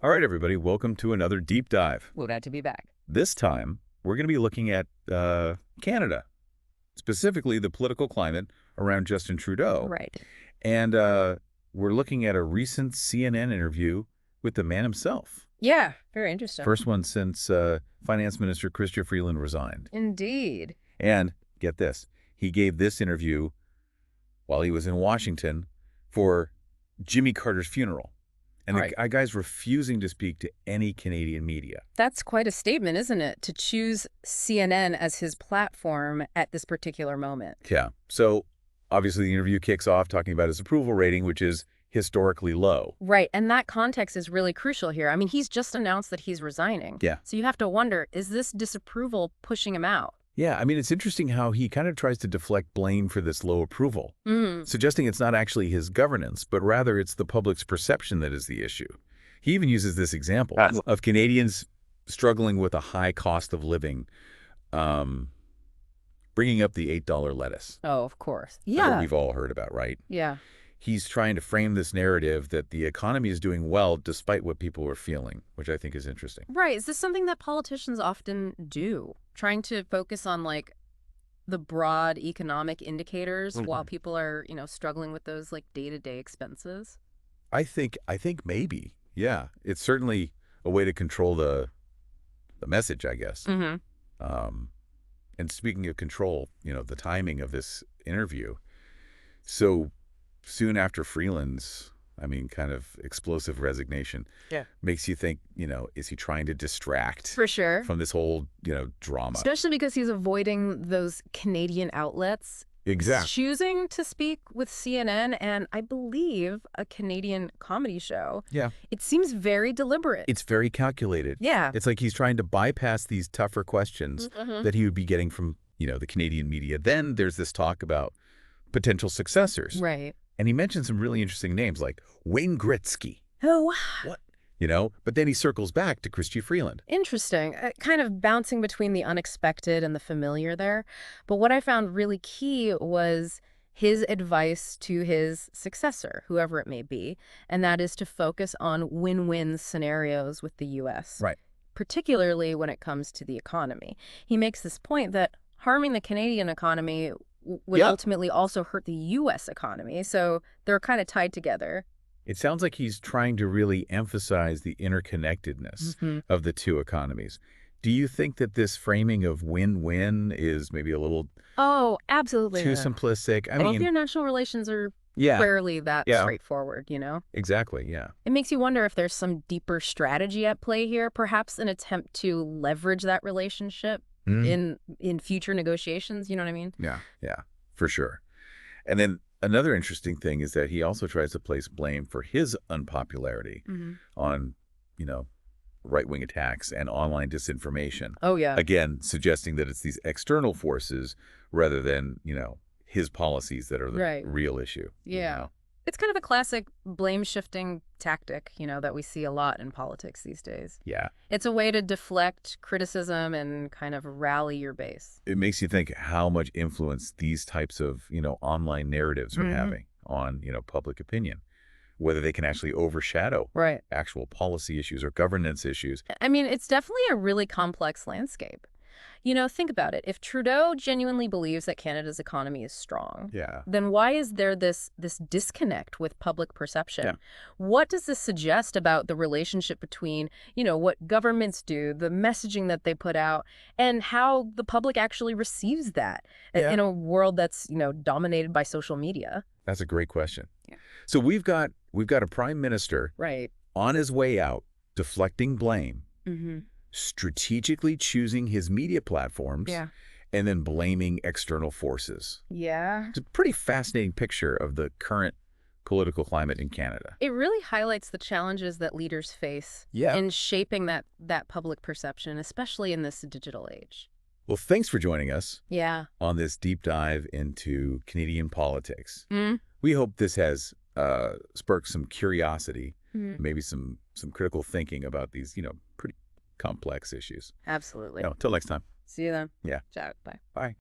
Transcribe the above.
All right, everybody, welcome to another deep dive. Glad to be back. This time, we're going to be looking at Canada, specifically the political climate around Justin Trudeau. Right. And we're looking at a recent CNN interview with the man himself. Yeah, very interesting. First one since Finance Minister Chrystia Freeland resigned. Indeed. And get this, he gave this interview while he was in Washington for Jimmy Carter's funeral. And the guy's refusing to speak to any Canadian media. That's quite a statement, isn't it? To choose CNN as his platform at this particular moment. Yeah. So obviously the interview kicks off talking about his approval rating, which is historically low. Right. And that context is really crucial here. I mean, he's just announced that he's resigning. Yeah. So you have to wonder, is this disapproval pushing him out? Yeah, I mean, it's interesting how he kind of tries to deflect blame for this low approval, suggesting it's not actually his governance, but rather it's the public's perception that is the issue. He even uses this example of Canadians struggling with a high cost of living, bringing up the $8 lettuce. Oh, of course. That we've all heard about, right? Yeah. He's trying to frame this narrative that the economy is doing well despite what people are feeling, which I think is interesting. Right. Is this something that politicians often do? Trying to focus on, like, the broad economic indicators while people are, struggling with those, like, day-to-day expenses? I think maybe, yeah. It's certainly a way to control the message, I guess. And speaking of control, the timing of this interview. So soon after Freeland's, kind of explosive resignation, makes you think, is he trying to distract For sure. from this whole, drama? Especially because he's avoiding those Canadian outlets. Exactly. Choosing to speak with CNN and, I believe, a Canadian comedy show. Yeah. It seems very deliberate. It's very calculated. Yeah. It's like he's trying to bypass these tougher questions that he would be getting from, the Canadian media. Then there's this talk about potential successors. Right. And he mentioned some really interesting names like Wayne Gretzky. Oh, what? But then he circles back to Chrystia Freeland. Interesting. Kind of bouncing between the unexpected and the familiar there. But what I found really key was his advice to his successor, whoever it may be, and that is to focus on win-win scenarios with the U.S. Right. Particularly when it comes to the economy. He makes this point that harming the Canadian economy would ultimately also hurt the U.S. economy. So they're kind of tied together. It sounds like he's trying to really emphasize the interconnectedness of the two economies. Do you think that this framing of win-win is maybe a little absolutely too simplistic? I mean, international relations are rarely that straightforward, Exactly, yeah. It makes you wonder if there's some deeper strategy at play here, perhaps an attempt to leverage that relationship in future negotiations, you know what I mean? Yeah, for sure. And then another interesting thing is that he also tries to place blame for his unpopularity on, right-wing attacks and online disinformation. Oh, yeah. Again, suggesting that it's these external forces rather than, his policies that are the real issue. Yeah. It's kind of a classic blame-shifting tactic, that we see a lot in politics these days. Yeah. It's a way to deflect criticism and kind of rally your base. It makes you think how much influence these types of, online narratives are having on, public opinion, whether they can actually overshadow actual policy issues or governance issues. I mean, it's definitely a really complex landscape. Think about it. If Trudeau genuinely believes that Canada's economy is strong, then why is there this disconnect with public perception? Yeah. What does this suggest about the relationship between, what governments do, the messaging that they put out, and how the public actually receives that in a world that's, dominated by social media? That's a great question. Yeah. So we've got a prime minister on his way out, deflecting blame. Strategically choosing his media platforms and then blaming external forces. Yeah. It's a pretty fascinating picture of the current political climate in Canada. It really highlights the challenges that leaders face in shaping that public perception, especially in this digital age. Well, thanks for joining us on this deep dive into Canadian politics. We hope this has sparked some curiosity, maybe some critical thinking about these, pretty complex issues. Absolutely. Until next time. See you then. Yeah. Ciao. Bye. Bye.